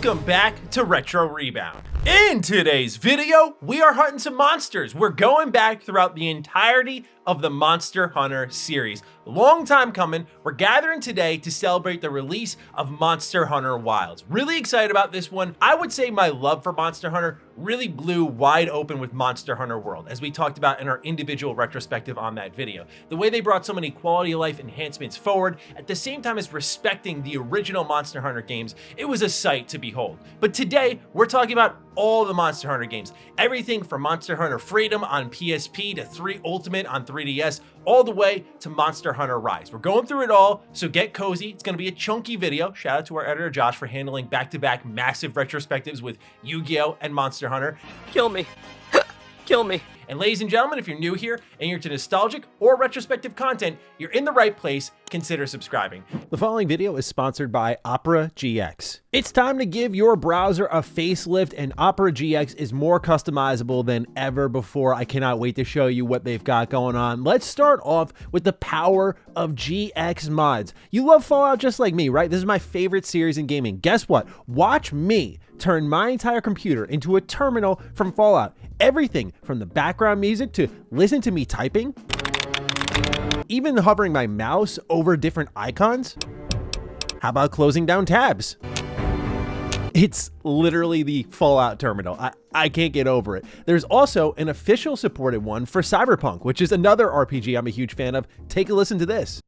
Welcome back to Retro Rebound. In today's video, we are hunting some monsters. We're going back throughout the entirety of the Monster Hunter series. Long time coming. We're gathering today to celebrate the release of Monster Hunter Wilds. Really excited about this one. I would say my love for Monster Hunter really blew wide open with Monster Hunter World, as we talked about in our individual retrospective on that video. The way they brought so many quality of life enhancements forward, at the same time as respecting the original Monster Hunter games, it was a sight to behold. But today, we're talking about all the Monster Hunter games. Everything from Monster Hunter Freedom on PSP to 3 Ultimate on 3DS, all the way to Monster Hunter Rise. We're going through it all, so get cozy. It's going to be a chunky video. Shout out to our editor Josh for handling back-to-back massive retrospectives with Yu-Gi-Oh! And Monster Hunter. Kill me. Kill me. And ladies and gentlemen, if you're new here and you're into nostalgic or retrospective content, you're in the right place. Consider subscribing. The following video is sponsored by Opera GX. It's time to give your browser a facelift, and Opera GX is more customizable than ever before. I cannot wait to show you what they've got going on. Let's start off with the power of GX mods. You love Fallout just like me, right? This is my favorite series in gaming. Guess what? Watch me turn my entire computer into a terminal from Fallout. Everything from the background music to listen to me typing, even hovering my mouse over different icons. How about closing down tabs? It's literally the Fallout terminal. I can't get over it. There's also an official supported one for Cyberpunk, which is another RPG I'm a huge fan of. Take a listen to this.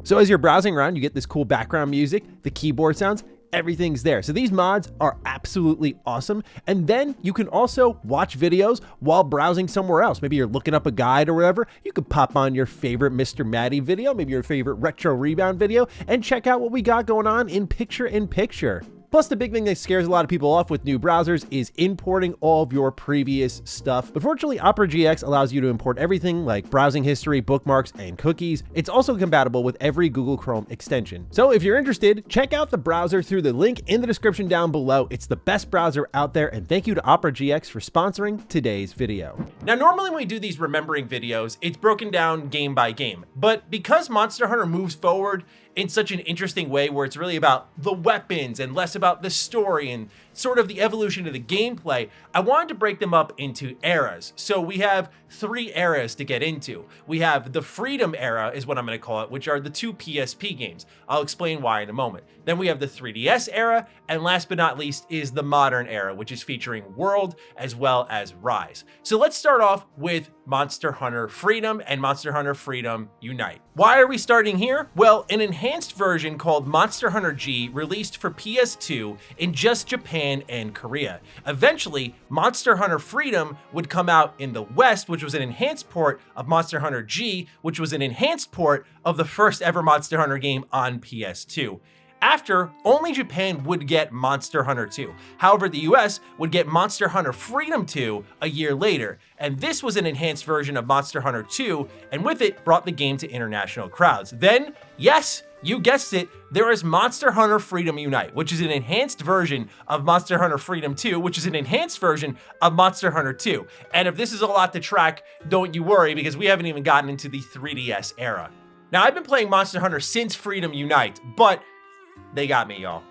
So as you're browsing around, you get this cool background music, the keyboard sounds, everything's there. So these mods are absolutely awesome. And then you can also watch videos while browsing somewhere else. Maybe you're looking up a guide or whatever. You could pop on your favorite Mr. Matty video, maybe your favorite Retro Rebound video, and check out what we got going on in picture-in-picture. Plus, the big thing that scares a lot of people off with new browsers is importing all of your previous stuff. But fortunately, Opera GX allows you to import everything like browsing history, bookmarks, and cookies. It's also compatible with every Google Chrome extension. So if you're interested, check out the browser through the link in the description down below. It's the best browser out there, and thank you to Opera GX for sponsoring today's video. Now, normally when we do these remembering videos, it's broken down game by game. But because Monster Hunter moves forward in such an interesting way where it's really about the weapons and less about the story and sort of the evolution of the gameplay, I wanted to break them up into eras. So we have 3 eras to get into. We have the Freedom era is what I'm going to call it, which are the 2 PSP games. I'll explain why in a moment. Then we have the 3DS era, and last but not least is the modern era, which is featuring World as well as Rise. So let's start off with Monster Hunter Freedom and Monster Hunter Freedom Unite. Why are we starting here? Well, an enhanced version called Monster Hunter G released for PS2 in just Japan and Korea. Eventually, Monster Hunter Freedom would come out in the West, which was an enhanced port of Monster Hunter G, which was an enhanced port of the first ever Monster Hunter game on PS2. After, only Japan would get Monster Hunter 2. However, the US would get Monster Hunter Freedom 2 a year later, and this was an enhanced version of Monster Hunter 2, and with it brought the game to international crowds. Then, yes, you guessed it, there is Monster Hunter Freedom Unite, which is an enhanced version of Monster Hunter Freedom 2, which is an enhanced version of Monster Hunter 2. And if this is a lot to track, don't you worry, because we haven't even gotten into the 3DS era. Now, I've been playing Monster Hunter since Freedom Unite, but they got me, y'all.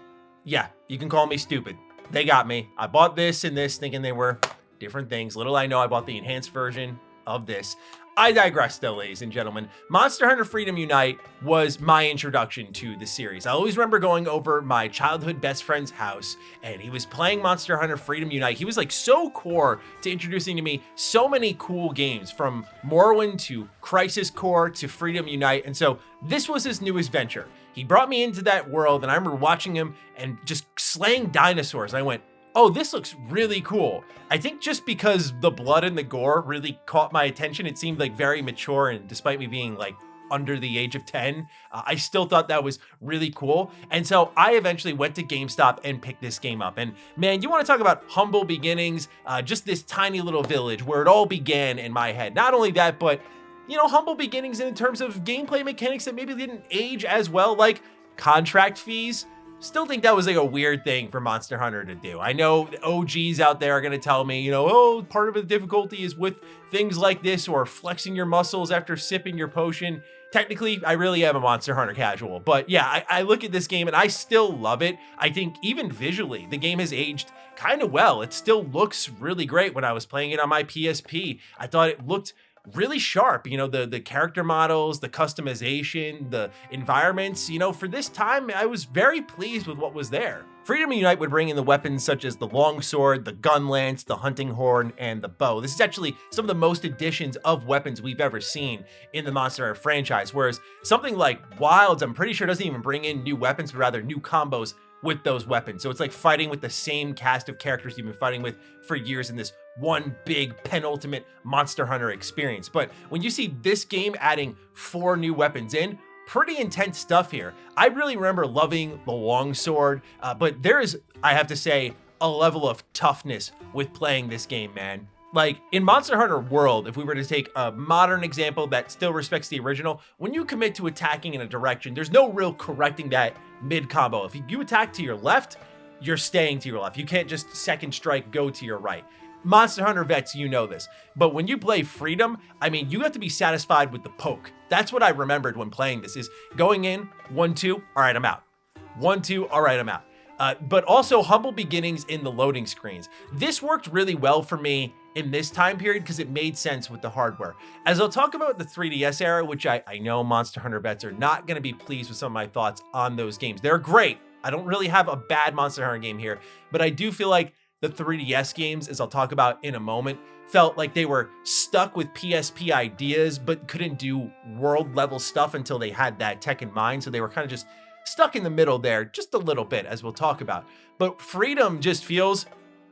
Yeah, you can call me stupid. They got me. I bought this and this thinking they were different things. Little I know, I bought the enhanced version of this. I digress though, ladies and gentlemen. Monster Hunter Freedom Unite was my introduction to the series. I always remember going over my childhood best friend's house and he was playing Monster Hunter Freedom Unite. He was like so core to introducing to me so many cool games, from Morrowind to Crisis Core to Freedom Unite. And so this was his newest venture. He brought me into that world and I remember watching him and just slaying dinosaurs. I went, oh, this looks really cool. I think just because the blood and the gore really caught my attention, it seemed like very mature, and despite me being like under the age of 10, I still thought that was really cool. And so I eventually went to GameStop and picked this game up. And man, you want to talk about humble beginnings, just this tiny little village where it all began in my head. Not only that, but you know, humble beginnings in terms of gameplay mechanics that maybe didn't age as well, like contract fees. Still think that was like a weird thing for Monster Hunter to do. I know OGs out there are going to tell me, you know, oh, part of the difficulty is with things like this or flexing your muscles after sipping your potion. technically I really am a Monster Hunter casual, but yeah, I look at this game and I still love it. I think even visually, the game has aged kind of well. It still looks really great. When I was playing it on my PSP, I thought it looked really sharp. You know, the character models, the customization, the environments, you know, for this time, I was very pleased with what was there. Freedom Unite would bring in the weapons such as the longsword, the gun lance, the hunting horn, and the bow. This is actually some of the most additions of weapons we've ever seen in the Monster Hunter franchise, whereas something like Wilds, I'm pretty sure doesn't even bring in new weapons, but rather new combos with those weapons. So it's like fighting with the same cast of characters you've been fighting with for years in this one big penultimate Monster Hunter experience. But when you see this game adding 4 new weapons in, pretty intense stuff here. I really remember loving the longsword, but there is, I have to say, a level of toughness with playing this game, man. Like in Monster Hunter World, if we were to take a modern example that still respects the original, when you commit to attacking in a direction, there's no real correcting that mid combo. If you attack to your left, you're staying to your left. You can't just second strike, go to your right. Monster Hunter vets, you know this. But when you play Freedom, I mean, you have to be satisfied with the poke. That's what I remembered when playing this, is going in, 1-2, all right, I'm out. 1-2, all right, I'm out. But also humble beginnings in the loading screens. This worked really well for me in this time period because it made sense with the hardware. As I'll talk about the 3DS era, which I know Monster Hunter vets are not going to be pleased with some of my thoughts on those games. They're great. I don't really have a bad Monster Hunter game here, but I do feel like the 3DS games, as I'll talk about in a moment, felt like they were stuck with PSP ideas, but couldn't do world level stuff until they had that tech in mind. So they were kind of just stuck in the middle there, just a little bit, as we'll talk about. But Freedom just feels,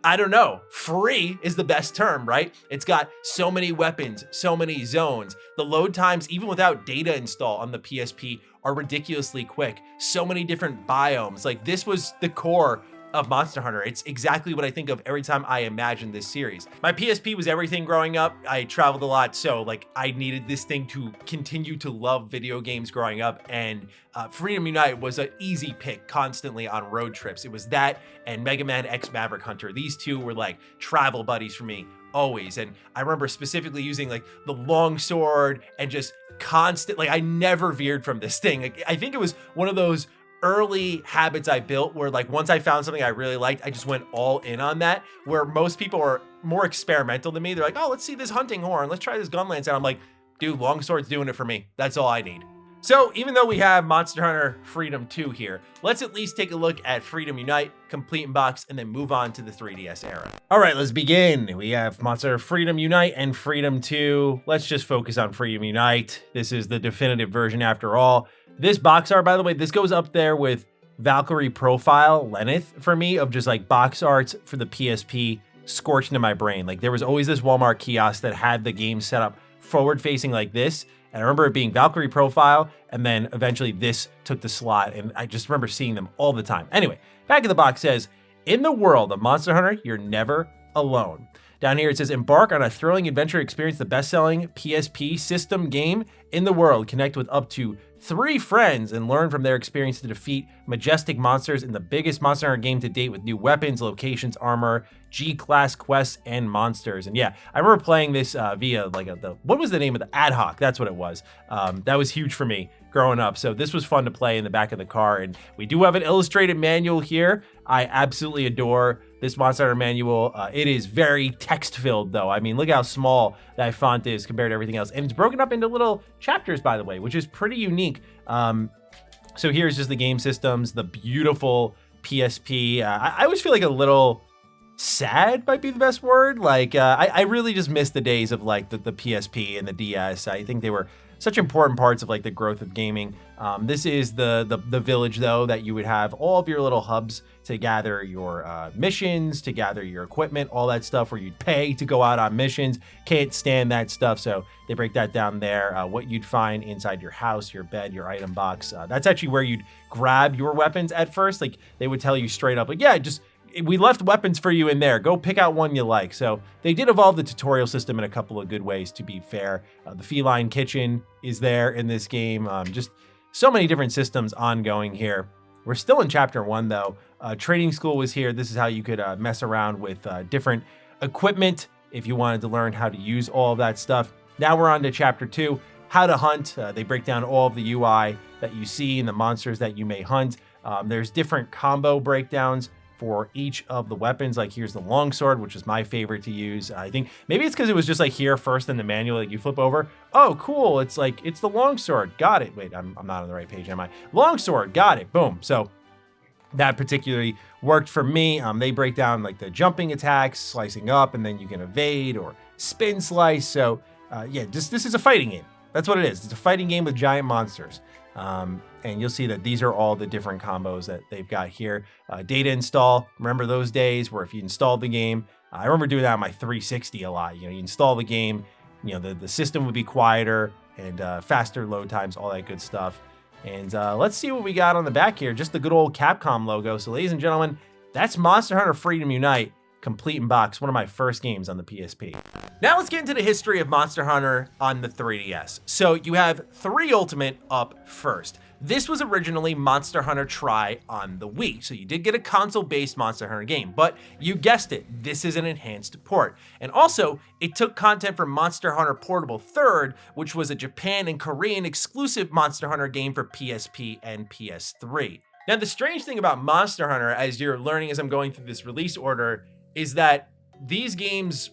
I don't know, free is the best term, right? It's got so many weapons, so many zones. The load times, even without data install on the PSP, are ridiculously quick. So many different biomes. Like, this was the core of Monster Hunter. It's exactly what I think of every time I imagine this series. My PSP was everything growing up. I traveled a lot, so like I needed this thing to continue to love video games growing up, and Freedom Unite was an easy pick constantly on road trips. It was that and Mega Man X Maverick Hunter. These two were like travel buddies for me always, and I remember specifically using like the longsword and just constant, like I never veered from this thing. Like, I think it was one of those early habits I built where like once I found something I really liked, I just went all in on that, where most people are more experimental than me. They're like, oh, let's see this hunting horn. Let's try this gun lance out. I'm like, dude, longsword's doing it for me. That's all I need. So even though we have Monster Hunter Freedom 2 here, let's at least take a look at Freedom Unite, complete in box, and then move on to the 3DS era. All right, let's begin. We have Monster Hunter Freedom Unite and Freedom 2. Let's just focus on Freedom Unite. This is the definitive version after all. This box art, by the way, this goes up there with Valkyrie Profile Lenneth for me, of just like box arts for the PSP scorched into my brain. Like there was always this Walmart kiosk that had the game set up forward facing like this. And I remember it being Valkyrie Profile, and then eventually this took the slot, and I just remember seeing them all the time. Anyway, back of the box says, in the world of Monster Hunter, you're never alone. Down here it says, embark on a thrilling adventure, experience the best-selling PSP system game in the world. Connect with up to 3 friends and learn from their experience to defeat majestic monsters in the biggest Monster Hunter game to date with new weapons, locations, armor, G-class quests, and monsters. And yeah, I remember playing this via like what was the name of the ad hoc? That's what it was. That was huge for me growing up. So this was fun to play in the back of the car. And we do have an illustrated manual here. I absolutely adore this Monster Hunter manual. It is very text-filled though. I mean, look how small that font is compared to everything else. And it's broken up into little chapters, by the way, which is pretty unique. So here's just the game systems, the beautiful PSP. I always feel like a little sad might be the best word. Like I really just miss the days of like the PSP and the DS. I think they were such important parts of like the growth of gaming. This is the village though, that you would have all of your little hubs to gather your missions, to gather your equipment, all that stuff where you'd pay to go out on missions. Can't stand that stuff. So they break that down there. What you'd find inside your house, your bed, your item box. That's actually where you'd grab your weapons at first. Like they would tell you straight up, like, yeah, we left weapons for you in there. Go pick out one you like. So they did evolve the tutorial system in a couple of good ways, to be fair. The feline kitchen is there in this game. Just so many different systems ongoing here. We're still in chapter 1 though. Training school was here. This is how you could mess around with different equipment if you wanted to learn how to use all of that stuff. Now we're on to chapter 2. how to hunt. They break down all of the UI that you see and the monsters that you may hunt. There's different combo breakdowns for each of the weapons. Like here's the longsword, which is my favorite to use. I think maybe it's because it was just like here first in the manual, like you flip over. Oh, cool. It's like, it's the longsword. Got it. Wait, I'm not on the right page, am I? Longsword. Got it. Boom. So that particularly worked for me. They break down like the jumping attacks, slicing up, and then you can evade or spin slice. So yeah, this is a fighting game. That's what it is. It's a fighting game with giant monsters. And you'll see that these are all the different combos that they've got here. Data install, remember those days where if you installed the game, I remember doing that on my 360 a lot. You know, you install the game, you know, the system would be quieter and faster load times, all that good stuff. And let's see what we got on the back here. Just the good old Capcom logo. So ladies and gentlemen, that's Monster Hunter Freedom Unite, complete in box, one of my first games on the PSP. Now let's get into the history of Monster Hunter on the 3DS. So you have 3 Ultimate up first. This was originally Monster Hunter Tri on the Wii, so you did get a console-based Monster Hunter game, but you guessed it, this is an enhanced port. And also, it took content from Monster Hunter Portable 3rd, which was a Japan and Korean exclusive Monster Hunter game for PSP and PS3. Now, the strange thing about Monster Hunter, as you're learning as I'm going through this release order, is that these games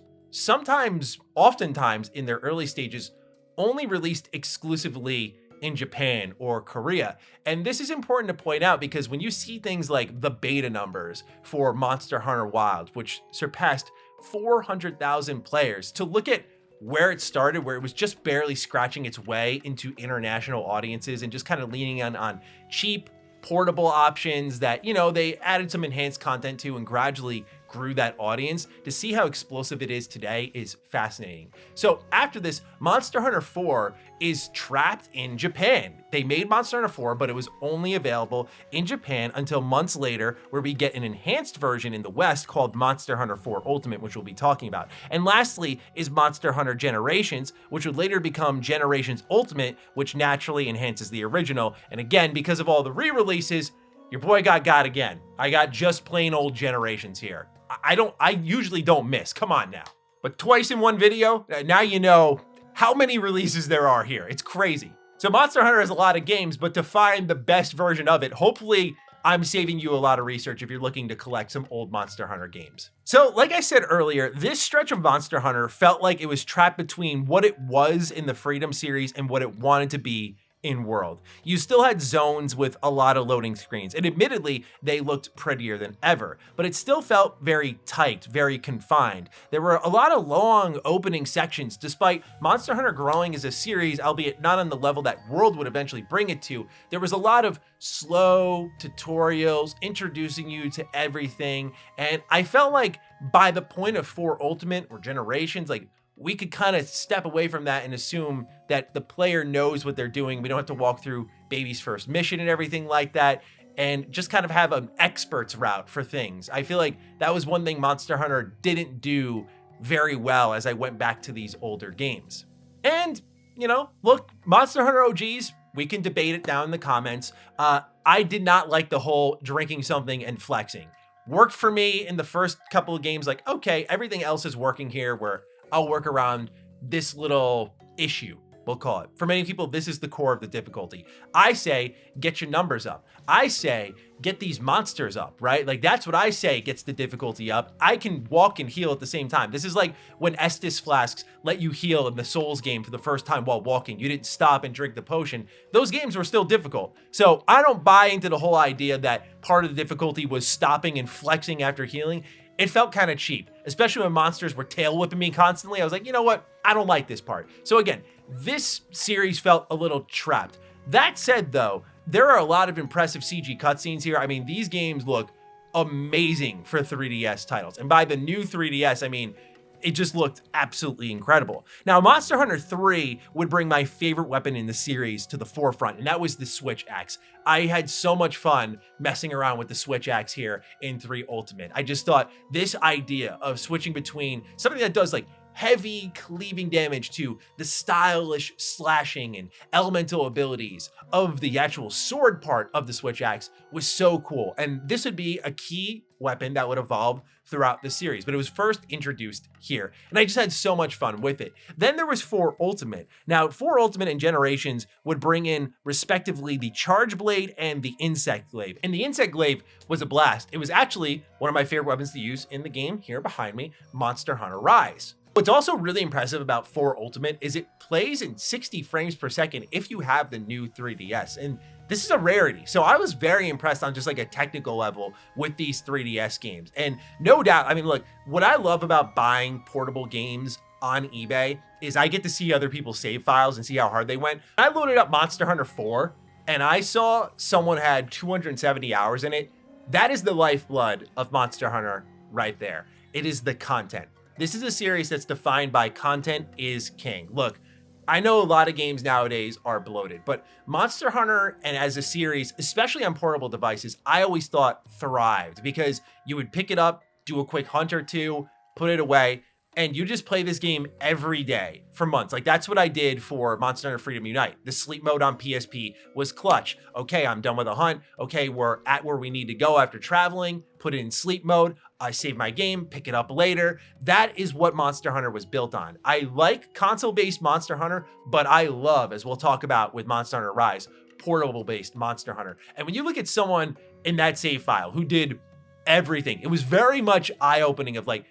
oftentimes in their early stages, only released exclusively in Japan or Korea. And this is important to point out because when you see things like the beta numbers for Monster Hunter Wilds, which surpassed 400,000 players, to look at where it started, where it was just barely scratching its way into international audiences and just kind of leaning on cheap, portable options that, you know, they added some enhanced content to and gradually grew that audience, to see how explosive it is today is fascinating. So after this, Monster Hunter 4 is trapped in Japan. They made Monster Hunter 4, but it was only available in Japan until months later, where we get an enhanced version in the West called Monster Hunter 4 Ultimate, which we'll be talking about. And lastly is Monster Hunter Generations, which would later become Generations Ultimate, which naturally enhances the original. And again, because of all the re-releases, your boy got again. I got just plain old Generations here. I usually don't miss, come on now. But twice in one video, now you know how many releases there are here. It's crazy. So Monster Hunter has a lot of games, but to find the best version of it, hopefully I'm saving you a lot of research if you're looking to collect some old Monster Hunter games. So like I said earlier, this stretch of Monster Hunter felt like it was trapped between what it was in the Freedom series and what it wanted to be in world. You still had zones with a lot of loading screens, and admittedly, they looked prettier than ever, but it still felt very tight, very confined. There were a lot of long opening sections, despite Monster Hunter growing as a series, albeit not on the level that World would eventually bring it to. There was a lot of slow tutorials introducing you to everything, and I felt like by the point of 4 Ultimate or Generations, like, we could kind of step away from that and assume that the player knows what they're doing. We don't have to walk through baby's first mission and everything like that, and just kind of have an expert's route for things. I feel like that was one thing Monster Hunter didn't do very well as I went back to these older games. And, you know, look, Monster Hunter OGs, we can debate it down in the comments. I did not like the whole drinking something and flexing. Worked for me in the first couple of games, like, okay, everything else is working here where I'll work around this little issue, we'll call it. For many people, this is the core of the difficulty. I say, get your numbers up. I say, get these monsters up, right? Like, that's what I say gets the difficulty up. I can walk and heal at the same time. This is like when Estus flasks let you heal in the Souls game for the first time while walking. You didn't stop and drink the potion. Those games were still difficult. So I don't buy into the whole idea that part of the difficulty was stopping and flexing after healing. It felt kind of cheap, especially when monsters were tail whipping me constantly. I was like, you know what? I don't like this part. So again, this series felt a little trapped. That said though, there are a lot of impressive CG cutscenes here. I mean, these games look amazing for 3DS titles. And by the new 3DS, I mean, it just looked absolutely incredible. Now, Monster Hunter 3 would bring my favorite weapon in the series to the forefront, and that was the Switch Axe. I had so much fun messing around with the Switch Axe here in 3 Ultimate. I just thought this idea of switching between something that does like heavy cleaving damage to the stylish slashing and elemental abilities of the actual sword part of the Switch Axe was so cool. And this would be a key weapon that would evolve throughout the series, but it was first introduced here. And I just had so much fun with it. Then there was 4 Ultimate. Now, 4 Ultimate and Generations would bring in respectively the Charge Blade and the Insect Glaive. And the Insect Glaive was a blast. It was actually one of my favorite weapons to use in the game here behind me, Monster Hunter Rise. What's also really impressive about 4 Ultimate is it plays in 60 frames per second if you have the new 3DS. And this is a rarity. So I was very impressed on just like a technical level with these 3DS games. And no doubt, I mean, look, what I love about buying portable games on eBay is I get to see other people's save files and see how hard they went. I loaded up Monster Hunter 4 and I saw someone had 270 hours in it. That is the lifeblood of Monster Hunter right there. It is the content. This is a series that's defined by content is king. Look, I know a lot of games nowadays are bloated, but Monster Hunter and as a series, especially on portable devices, I always thought thrived because you would pick it up, do a quick hunt or two, put it away, and you just play this game every day for months. Like that's what I did for Monster Hunter Freedom Unite. The sleep mode on PSP was clutch. Okay, I'm done with a hunt. Okay, we're at where we need to go after traveling, put it in sleep mode. I save my game, pick it up later. That is what Monster Hunter was built on. I like console-based Monster Hunter, but I love, as we'll talk about with Monster Hunter Rise, portable-based Monster Hunter. And when you look at someone in that save file who did everything, it was very much eye-opening of like,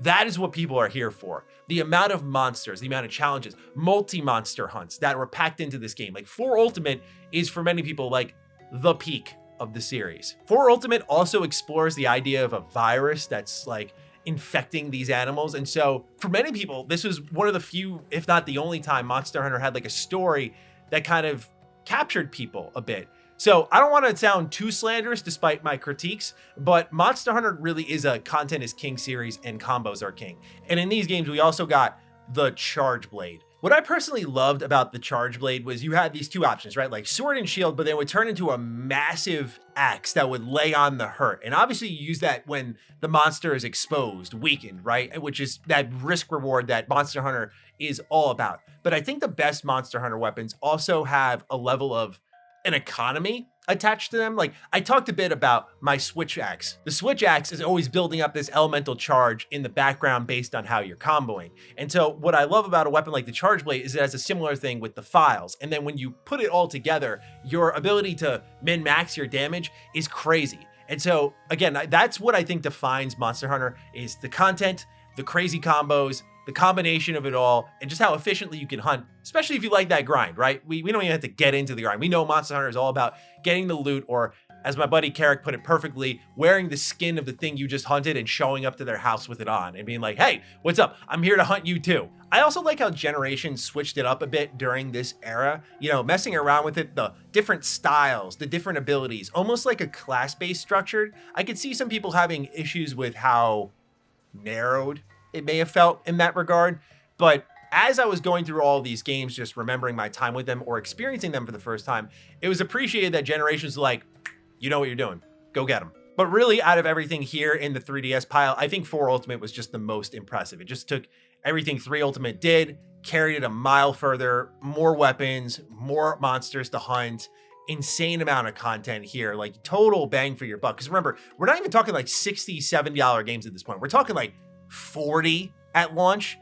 that is what people are here for. The amount of monsters, the amount of challenges, multi-monster hunts that were packed into this game. Like 4 Ultimate is for many people like the peak of the series. 4 Ultimate also explores the idea of a virus that's like infecting these animals. And so for many people, this was one of the few, if not the only time Monster Hunter had like a story that kind of captured people a bit. So I don't want to sound too slanderous despite my critiques, but Monster Hunter really is a content is king series and combos are king. And in these games, we also got the Charge Blade. What I personally loved about the Charge Blade was you had these 2 options, right? Like sword and shield, but then it would turn into a massive axe that would lay on the hurt. And obviously you use that when the monster is exposed, weakened, right? Which is that risk reward that Monster Hunter is all about. But I think the best Monster Hunter weapons also have a level of an economy attached to them. Like I talked a bit about my switch axe. The switch axe is always building up this elemental charge in the background based on how you're comboing. And so what I love about a weapon like the Charge Blade is it has a similar thing with the files. And then when you put it all together, your ability to min-max your damage is crazy. And so again, that's what I think defines Monster Hunter is the content, the crazy combos, the combination of it all, and just how efficiently you can hunt, especially if you like that grind, right? We don't even have to get into the grind. We know Monster Hunter is all about getting the loot, or as my buddy Carrick put it perfectly, wearing the skin of the thing you just hunted and showing up to their house with it on and being like, hey, what's up? I'm here to hunt you too. I also like how Generations switched it up a bit during this era, you know, messing around with it, the different styles, the different abilities, almost like a class-based structured. I could see some people having issues with how narrowed it may have felt in that regard. But as I was going through all these games, just remembering my time with them or experiencing them for the first time, it was appreciated that Generations was like, you know what you're doing, go get them. But really out of everything here in the 3DS pile, I think 4 Ultimate was just the most impressive. It just took everything 3 Ultimate did, carried it a mile further, more weapons, more monsters to hunt, insane amount of content here, like total bang for your buck. Because remember, we're not even talking like $60, $70 games at this point. We're talking like 40 at launch.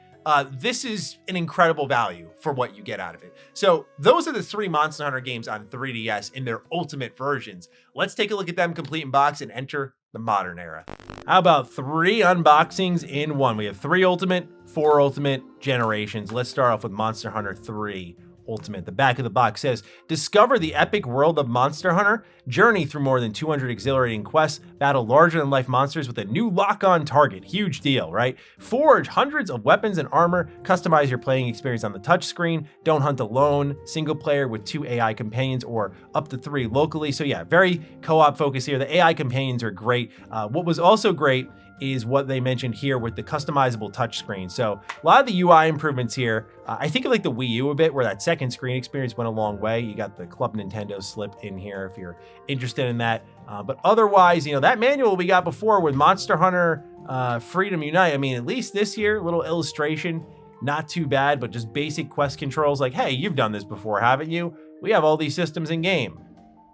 This is an incredible value for what you get out of it. So those are the 3 Monster Hunter games on 3DS in their ultimate versions. Let's take a look at them complete in box and enter the modern era. How about 3 unboxings in one? We have 3 Ultimate, 4 Ultimate, Generations. Let's start off with Monster Hunter 3 Ultimate. The back of the box says, discover the epic world of Monster Hunter, journey through more than 200 exhilarating quests, battle larger than life monsters with a new lock-on target. Huge deal, right? Forge hundreds of weapons and armor, customize your playing experience on the touchscreen, don't hunt alone, single player with 2 AI companions or up to 3 locally. So yeah, very co-op focus here. The AI companions are great. What was also great is what they mentioned here with the customizable touchscreen. So a lot of the UI improvements here, I think of like the Wii U a bit, where that second screen experience went a long way. You got the Club Nintendo slip in here if you're interested in that. But otherwise, you know, that manual we got before with Monster Hunter Freedom Unite, I mean, at least this year, little illustration, not too bad, but just basic quest controls like, hey, you've done this before, haven't you? We have all these systems in game.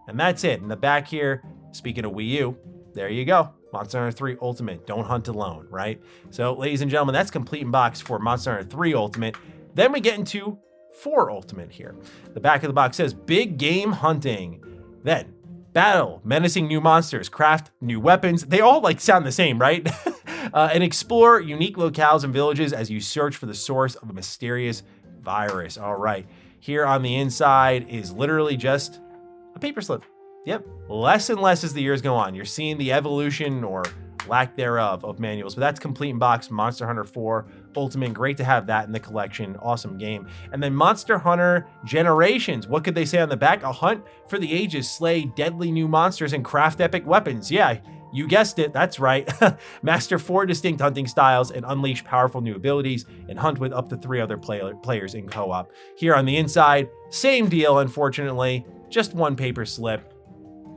And that's it. In the back here, speaking of Wii U, there you go. Monster Hunter 3 Ultimate, don't hunt alone, right? So ladies and gentlemen, that's complete in box for Monster Hunter 3 Ultimate. Then we get into 4 Ultimate here. The back of the box says big game hunting. Then battle menacing new monsters, craft new weapons. They all like sound the same, right? And explore unique locales and villages as you search for the source of a mysterious virus. All right, here on the inside is literally just a paper slip. Yep, less and less as the years go on. You're seeing the evolution or lack thereof of manuals, but that's complete in box Monster Hunter 4 Ultimate. Great to have that in the collection. Awesome game. And then Monster Hunter Generations. What could they say on the back? A hunt for the ages, slay deadly new monsters, and craft epic weapons. Yeah, you guessed it. That's right. Master 4 distinct hunting styles and unleash powerful new abilities and hunt with up to 3 other players in co-op. Here on the inside, same deal, unfortunately. Just one paper slip.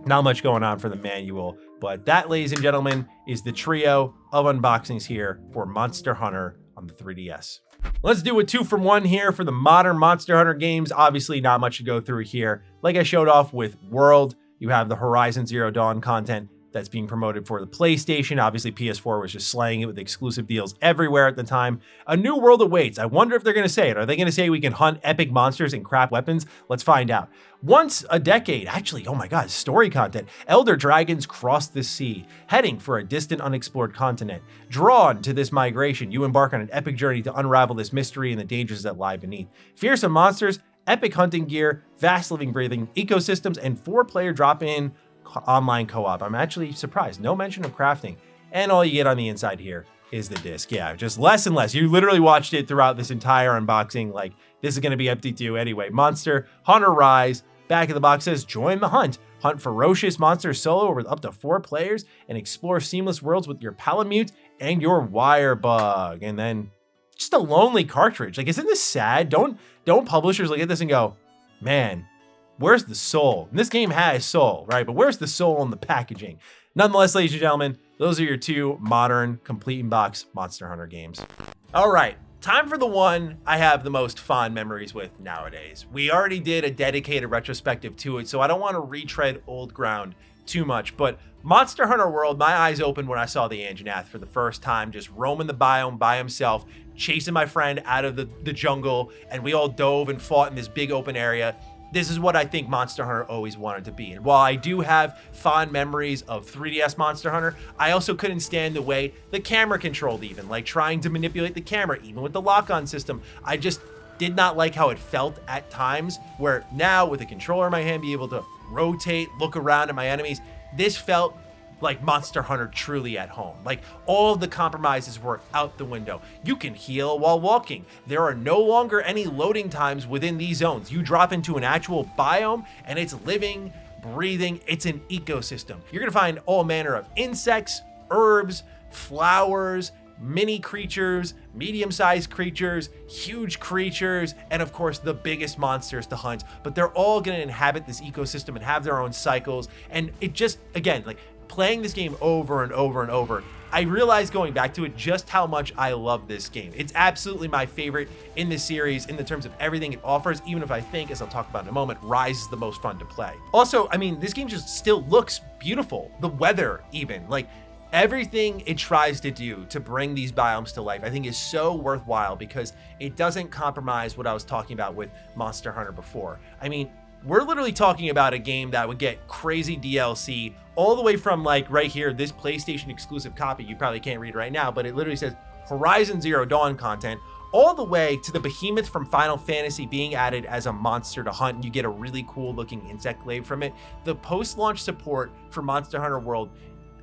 Not much going on for the manual, but that, ladies and gentlemen, is the trio of unboxings here for Monster Hunter on the 3DS. Let's do a 2 from 1 here for the modern Monster Hunter games. Obviously, not much to go through here. Like I showed off with World, you have the Horizon Zero Dawn content that's being promoted for the PlayStation. Obviously, PS4 was just slaying it with exclusive deals everywhere at the time. A new world awaits. I wonder if they're going to say it. Are they going to say we can hunt epic monsters and craft weapons? Let's find out. Once a decade, actually, oh my God, story content. Elder dragons cross the sea, heading for a distant unexplored continent. Drawn to this migration, you embark on an epic journey to unravel this mystery and the dangers that lie beneath. Fearsome monsters, epic hunting gear, vast living breathing ecosystems, and 4-player drop-in online co-op. I'm actually surprised. No mention of crafting. And all you get on the inside here is the disc. Yeah, just less and less. You literally watched it throughout this entire unboxing. Like, this is going to be empty too. Anyway, Monster Hunter Rise. Back of the box says, join the hunt. Hunt ferocious monsters solo with up to 4 players and explore seamless worlds with your Palamute and your Wirebug. And then just a lonely cartridge. Like, isn't this sad? Don't publishers look at this and go, man, where's the soul? And this game has soul, right? But where's the soul in the packaging? Nonetheless, ladies and gentlemen, those are your 2 modern, complete in box Monster Hunter games. All right, time for the one I have the most fond memories with nowadays. We already did a dedicated retrospective to it, so I don't want to retread old ground too much, but Monster Hunter World, my eyes opened when I saw the Anjanath for the first time, just roaming the biome by himself, chasing my friend out of the jungle, and we all dove and fought in this big open area. This is what I think Monster Hunter always wanted to be. And while I do have fond memories of 3DS Monster Hunter, I also couldn't stand the way the camera controlled even, like trying to manipulate the camera, even with the lock-on system. I just did not like how it felt at times, where now with a controller in my hand, be able to rotate, look around at my enemies, this felt like Monster Hunter truly at home. Like, all of the compromises were out the window. You can heal while walking. There are no longer any loading times within these zones. You drop into an actual biome and it's living, breathing. It's an ecosystem. You're gonna find all manner of insects, herbs, flowers, mini creatures, medium-sized creatures, huge creatures, and of course the biggest monsters to hunt. But they're all gonna inhabit this ecosystem and have their own cycles. And it just, again, like, playing this game over and over and over, I realized going back to it just how much I love this game. It's absolutely my favorite in this series in the terms of everything it offers, even if I think, as I'll talk about in a moment, Rise is the most fun to play. Also, I mean, this game just still looks beautiful. The weather even, like, everything it tries to do to bring these biomes to life, I think is so worthwhile because it doesn't compromise what I was talking about with Monster Hunter before. I mean, we're literally talking about a game that would get crazy DLC all the way from, like, right here, this PlayStation exclusive copy, you probably can't read right now, but it literally says Horizon Zero Dawn content, all the way to the behemoth from Final Fantasy being added as a monster to hunt, and you get a really cool looking insect glaive from it. The post-launch support for Monster Hunter World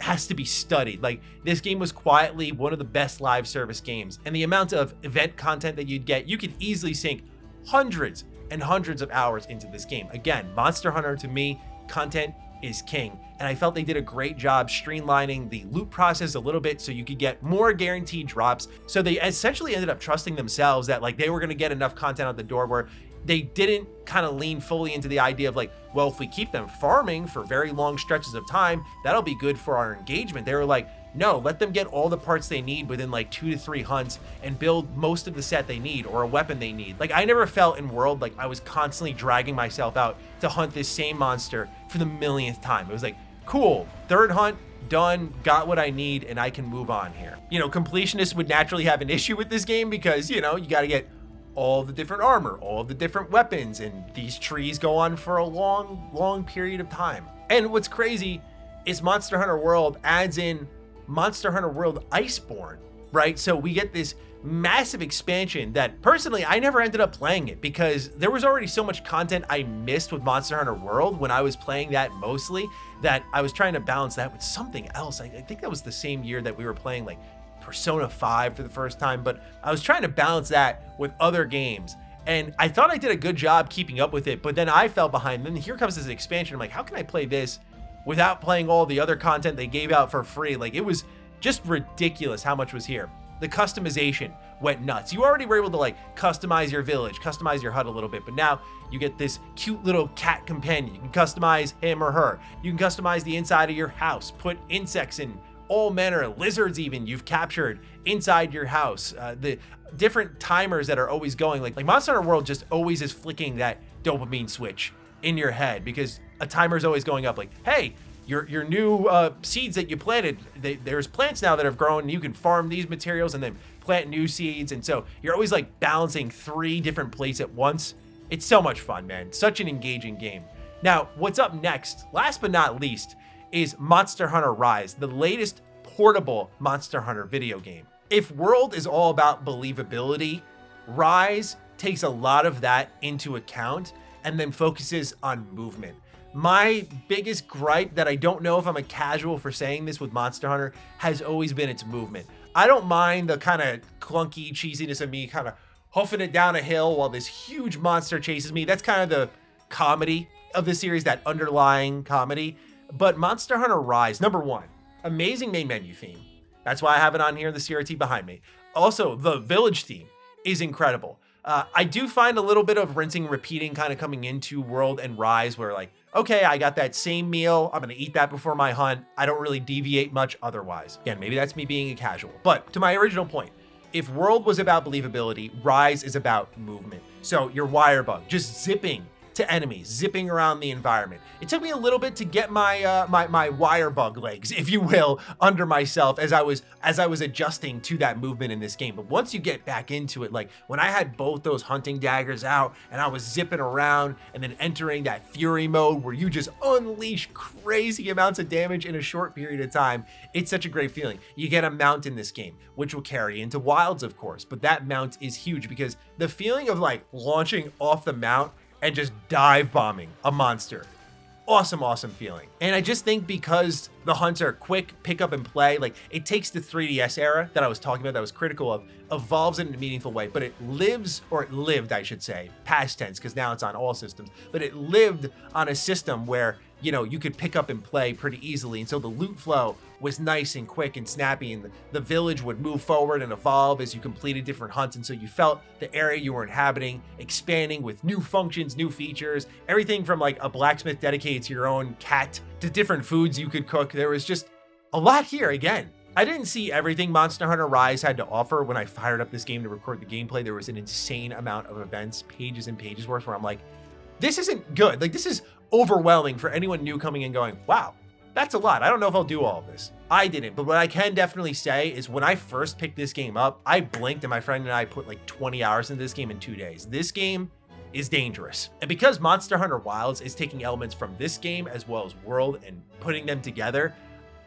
has to be studied. Like, this game was quietly one of the best live service games, and the amount of event content that you'd get, you could easily sink hundreds and hundreds of hours into this game. Again, Monster Hunter, to me, content is king, and I felt they did a great job streamlining the loot process a little bit so you could get more guaranteed drops. So they essentially ended up trusting themselves that, like, they were going to get enough content out the door where they didn't kind of lean fully into the idea of, like, well, if we keep them farming for very long stretches of time, that'll be good for our engagement. They were like, no, let them get all the parts they need within like 2 to 3 hunts and build most of the set they need or a weapon they need. Like, I never felt in World like I was constantly dragging myself out to hunt this same monster for the millionth time. It was like, cool, third hunt, done, got what I need, and I can move on here. You know, completionists would naturally have an issue with this game because, you know, you got to get all the different armor, all the different weapons, and these trees go on for a long period of time. And what's crazy is Monster Hunter World adds in Monster Hunter World Iceborne, right? So we get this massive expansion that personally, I never ended up playing it because there was already so much content I missed with Monster Hunter World when I was playing that mostly, that I was trying to balance that with something else. I think that was the same year that we were playing like Persona 5 for the first time, but I was trying to balance that with other games. And I thought I did a good job keeping up with it, but then I fell behind. Then here comes this expansion. I'm like, how can I play this without playing all the other content they gave out for free? Like, it was just ridiculous how much was here. The customization went nuts. You already were able to like customize your village, customize your hut a little bit, but now you get this cute little cat companion. You can customize him or her. You can customize the inside of your house, put insects in all manner of lizards even you've captured inside your house. The different timers that are always going, like Monster Hunter World just always is flicking that dopamine switch in your head because a timer is always going up like, hey, your new seeds that you planted, there's plants now that have grown and you can farm these materials and then plant new seeds. And so you're always like balancing 3 different plates at once. It's so much fun, man. Such an engaging game. Now, what's up next, last but not least, is Monster Hunter Rise, the latest portable Monster Hunter video game. If World is all about believability, Rise takes a lot of that into account and then focuses on movement. My biggest gripe that I don't know if I'm a casual for saying this with Monster Hunter has always been its movement. I don't mind the kind of clunky cheesiness of me kind of hoofing it down a hill while this huge monster chases me. That's kind of the comedy of the series, that underlying comedy. But Monster Hunter Rise, number 1, amazing main menu theme. That's why I have it on here in the CRT behind me. Also, the village theme is incredible. I do find a little bit of rinsing and repeating kind of coming into World and Rise where like, okay, I got that same meal. I'm going to eat that before my hunt. I don't really deviate much otherwise. Again, maybe that's me being a casual. But to my original point, if World was about believability, Rise is about movement. So your wire bug, just zipping to enemies, zipping around the environment. It took me a little bit to get my my wire bug legs, if you will, under myself as I was adjusting to that movement in this game. But once you get back into it, like when I had both those hunting daggers out and I was zipping around and then entering that fury mode where you just unleash crazy amounts of damage in a short period of time, it's such a great feeling. You get a mount in this game, which will carry into Wilds, of course, but that mount is huge because the feeling of like launching off the mount and just dive bombing a monster. Awesome feeling. And I just think because the hunts are quick, pick up and play, like it takes the 3DS era that I was talking about that was critical of, evolves in a meaningful way, but it lives, or it lived, I should say, past tense, because now it's on all systems, but it lived on a system where, you know, you could pick up and play pretty easily. And so the loot flow was nice and quick and snappy, and the village would move forward and evolve as you completed different hunts. And so you felt the area you were inhabiting expanding with new functions, new features, everything from like a blacksmith dedicated to your own cat to different foods you could cook. There was just a lot here. Again, I didn't see everything Monster Hunter Rise had to offer when I fired up this game to record the gameplay. There was an insane amount of events, pages and pages worth, where I'm like, this isn't good. Like, this is overwhelming for anyone new coming in going, wow, that's a lot. I don't know if I'll do all of this. I didn't, but what I can definitely say is when I first picked this game up, I blinked and my friend and I put like 20 hours into this game in 2 days. This game is dangerous. And because Monster Hunter Wilds is taking elements from this game as well as World and putting them together,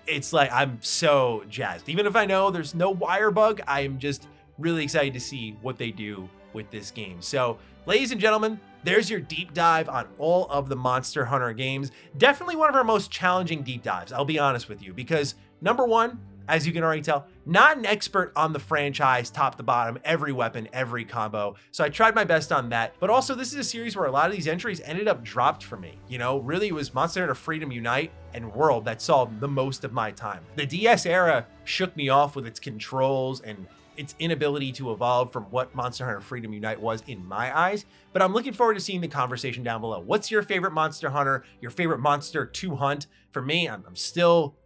it's like, I'm so jazzed. Even if I know there's no wire bug, I'm just really excited to see what they do with this game. So, ladies and gentlemen, there's your deep dive on all of the Monster Hunter games. Definitely one of our most challenging deep dives, I'll be honest with you, because number 1, as you can already tell, not an expert on the franchise top to bottom, every weapon, every combo. So I tried my best on that. But also, this is a series where a lot of these entries ended up dropped for me. You know, really it was Monster Hunter Freedom Unite and World that saw the most of my time. The DS era shook me off with its controls and its inability to evolve from what Monster Hunter Freedom Unite was in my eyes, but I'm looking forward to seeing the conversation down below. What's your favorite Monster Hunter, your favorite monster to hunt? For me, I'm still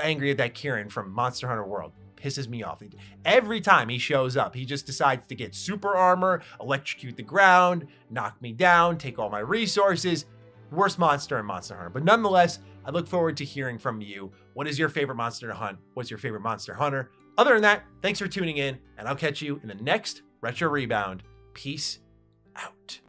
angry at that Kieran from Monster Hunter World. Pisses me off. Every time he shows up, he just decides to get super armor, electrocute the ground, knock me down, take all my resources. worst monster in Monster Hunter. But nonetheless, I look forward to hearing from you. What is your favorite monster to hunt? What's your favorite Monster Hunter? Other than that, thanks for tuning in, and I'll catch you in the next Retro Rebound. Peace out.